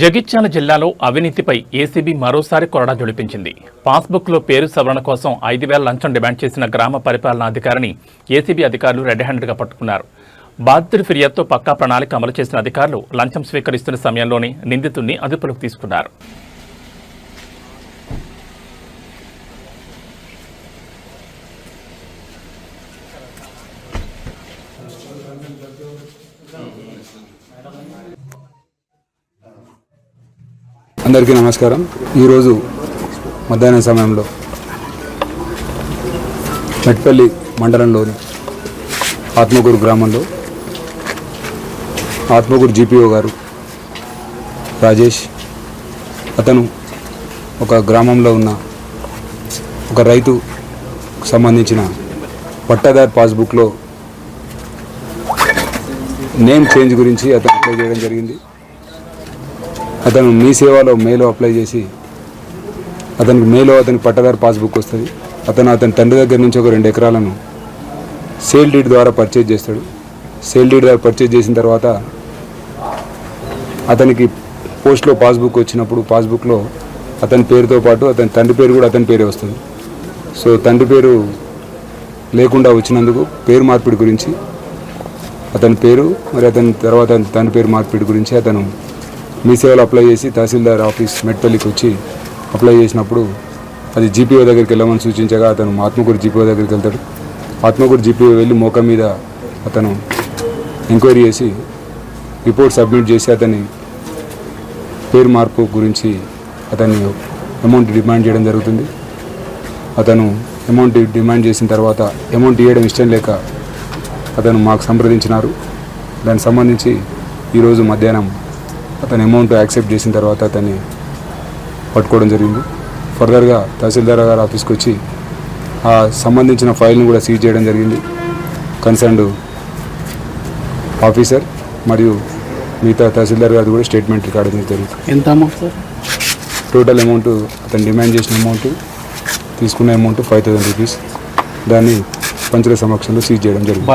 జగిత్యాల జిల్లాలో అవినీతిపై ఏసీబీ మరోసారి కొరడా జొలిపించింది. పాస్బుక్లో పేరు సవరణ కోసం 5,000 లంచం డిమాండ్ చేసిన గ్రామ పరిపాలనాధికారిని ఏసీబీ అధికారులు రెడ్ హ్యాండెడ్గా పట్టుకున్నారు. బాధితుడి ఫిర్యాదుతో పక్కా ప్రణాళిక అమలు చేసిన అధికారులు లంచం స్వీకరిస్తున్న సమయంలోనే నిందితుడిని అదుపులోకి తీసుకున్నారు. అందరికీ నమస్కారం. ఈరోజు మధ్యాహ్నం సమయంలో మెట్పల్లి మండలంలోని ఆత్మకూరు గ్రామంలో ఆత్మకూరు జీపీఓ గారు రాజేష్ అతను ఒక గ్రామంలో ఉన్న ఒక రైతుకు సంబంధించిన పట్టాదారు పాస్బుక్లో నేమ్ చేంజ్ గురించి అతను అప్లై చేయడం జరిగింది. అతను మీ సేవలో మేలో అప్లై చేసి అతనికి మేలో అతనికి పట్టాదారు పాస్బుక్ వస్తుంది. అతని తండ్రి దగ్గర నుంచి ఒక 2 ఎకరాలను సేల్ డీడ్ ద్వారా పర్చేజ్ చేస్తాడు. సేల్ డీడ్ ద్వారా పర్చేజ్ చేసిన తర్వాత అతనికి పోస్ట్లో పాస్బుక్ వచ్చినప్పుడు పాస్బుక్లో అతని పేరుతో పాటు అతని తండ్రి పేరు కూడా అతని పేరే వస్తుంది. సో తండ్రి పేరు లేకుండా వచ్చినందుకు పేరు మార్పిడి గురించి అతని పేరు మరి అతని తర్వాత తండ్రి పేరు మార్పిడి గురించి అతను మీ సేవలు అప్లై చేసి తహసీల్దార్ ఆఫీస్ మెట్పల్లికి వచ్చి అప్లై చేసినప్పుడు అది జీపీఓ దగ్గరికి వెళ్ళమని సూచించగా అతను ఆత్మకూరు జీపీఓ దగ్గరికి వెళ్తాడు. ఆత్మకూరు జీపీఓ వెళ్ళి మోకం మీద అతను ఎంక్వైరీ చేసి రిపోర్ట్ సబ్మిట్ చేసి అతని పేరు మార్పు గురించి అతన్ని అమౌంట్ డిమాండ్ చేయడం జరుగుతుంది. అతను అమౌంట్ డిమాండ్ చేసిన తర్వాత అమౌంట్ ఇవ్వడం ఇష్టం లేక అతను మాకు సంప్రదించినారు. దానికి సంబంధించి ఈరోజు మధ్యాహ్నం అతని అమౌంట్ యాక్సెప్ట్ చేసిన తర్వాత అతన్ని పట్టుకోవడం జరిగింది. ఫర్దర్గా తహసీల్దార్ గారి ఆఫీస్కి వచ్చి ఆ సంబంధించిన ఫైల్ను కూడా సీజ్ చేయడం జరిగింది. కన్సర్న్డ్ ఆఫీసర్ మరియు మిగతా తహసీల్దార్ గారు కూడా స్టేట్మెంట్ రికార్డ్ అనేది జరుగుతుంది. ఎంత అమౌంట్ సార్? టోటల్ అమౌంట్ అతను డిమాండ్ చేసిన అమౌంట్ తీసుకున్న అమౌంట్ 5,000 రూపీస్. దాన్ని పంచుల సమక్షంలో సీజ్ చేయడం జరిగింది.